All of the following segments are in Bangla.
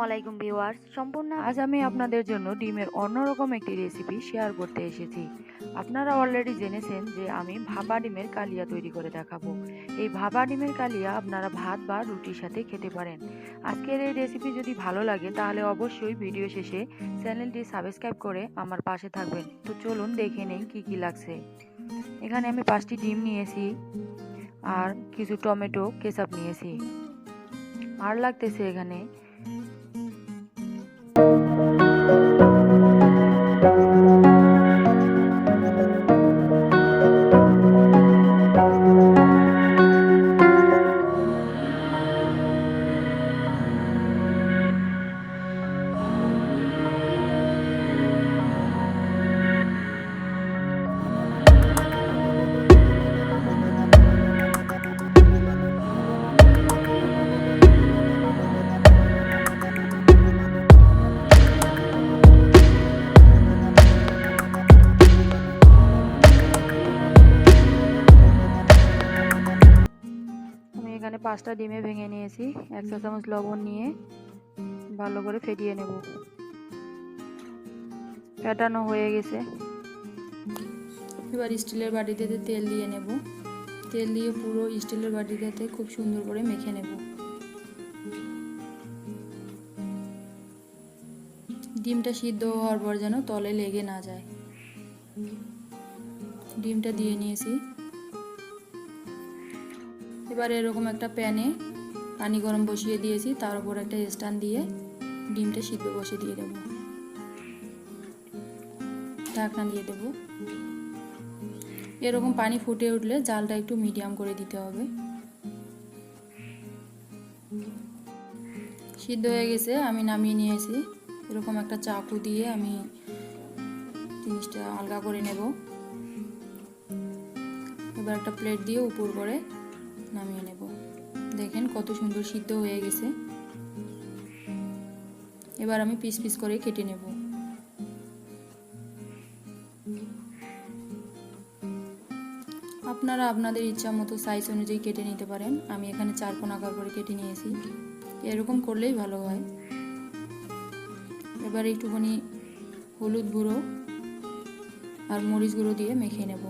আসসালামুআলাইকুম ভিউয়ার্স সম্পূর্ণ আজ আমি আপনাদের জন্য ডিমের অন্যরকম একটি রেসিপি শেয়ার করতে এসেছি। আপনারা অলরেডি জেনেছেন যে আমি ভাপা ডিমের কালিয়া তৈরি করে দেখাবো। এই ভাপা ডিমের কালিয়া আপনারা ভাত বা রুটির সাথে খেতে পারেন। আজকের এই রেসিপি যদি ভালো লাগে তাহলে অবশ্যই ভিডিও শেষে চ্যানেলটি সাবস্ক্রাইব করে আমার পাশে থাকবেন। তো চলুন দেখে নেই কি কি লাগছে। এখানে আমি 5টি ডিম নিয়েছি আর কিছু টমেটো কেচাপ নিয়েছি। আর লাগতেছে এখানে এখানে 5টা ডিমে ভেঙে নিয়েছি। 1 চা চামচ লবণ নিয়ে ভালো করে ফেটিয়ে নেব। ফেটানো হয়ে গেছে। এবার স্টিলের বাটিতে তেল দিয়ে নেব। তেল দিয়ে পুরো স্টিলের বাটিটাতে খুব সুন্দর করে মেখে নেব। ডিমটা সিদ্ধ হওয়ার পর যেন তলে লেগে না যায়। ডিমটা দিয়ে নিয়েছি। এবার এরকম একটা প্যানে পানি গরম বসিয়ে দিয়েছি, তার উপর একটা স্ট্যান্ড দিয়ে ডিমটা সিদ্ধ বসিয়ে দিয়ে দেব। ঢাকনা দিয়ে দেব। এরকম পানি ফুটে উঠলে জালটা একটু মিডিয়াম করে দিতে হবে। সিদ্ধ হয়ে গেছে, আমি নামিয়ে নিয়েছি। এরকম একটা চাকু দিয়ে আমি জিনিসটা আলগা করে নেব। এবার একটা প্লেট দিয়ে উপর করে নামিয়ে নেব। দেখেন কত সুন্দর সিদ্ধ হয়ে গেছে। এবার আমি পিস পিস করে কেটে নেব। আপনারা আপনাদের ইচ্ছা মতো সাইজ অনুযায়ী কেটে নিতে পারেন। আমি এখানে 4 কোণ আকার করে কেটে নিয়েছি। এরকম করলেই ভালো হয়। এবার একটুখানি হলুদ গুঁড়ো আর মরিচ গুঁড়ো দিয়ে মেখে নেব।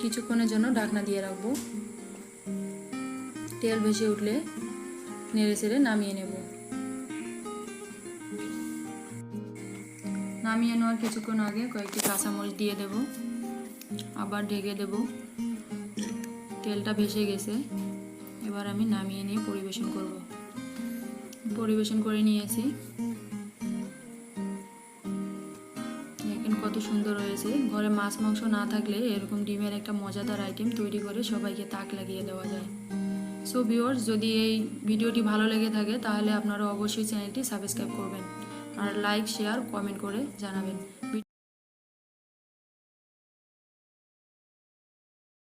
কিছুক্ষণের জন্য ঢাকনা দিয়ে রাখবো। তেল ভেসে উঠলে নেড়ে চেড়ে নামিয়ে নেব। নামিয়ে নেওয়ার কিছুক্ষণ আগে কয়েকটি কাঁচামরিচ দিয়ে দেব, আবার ঢেকে দেব। তেলটা ভেসে গেছে, এবার আমি নামিয়ে নিয়ে পরিবেশন করব। পরিবেশন করে নিয়েছি। দেখেন কত সুন্দর হয়েছে। ঘরে মাছ মাংস না থাকলে এরকম ডিমের একটা মজাদার আইটেম তৈরি করে সবাইকে তাক লাগিয়ে দেওয়া যায়। সো ভিউয়ার্স, যদি এই ভিডিওটি ভালো লেগে থাকে তাহলে আপনারা অবশ্যই চ্যানেলটি সাবস্ক্রাইব করবেন আর লাইক শেয়ার কমেন্ট করে জানাবেন।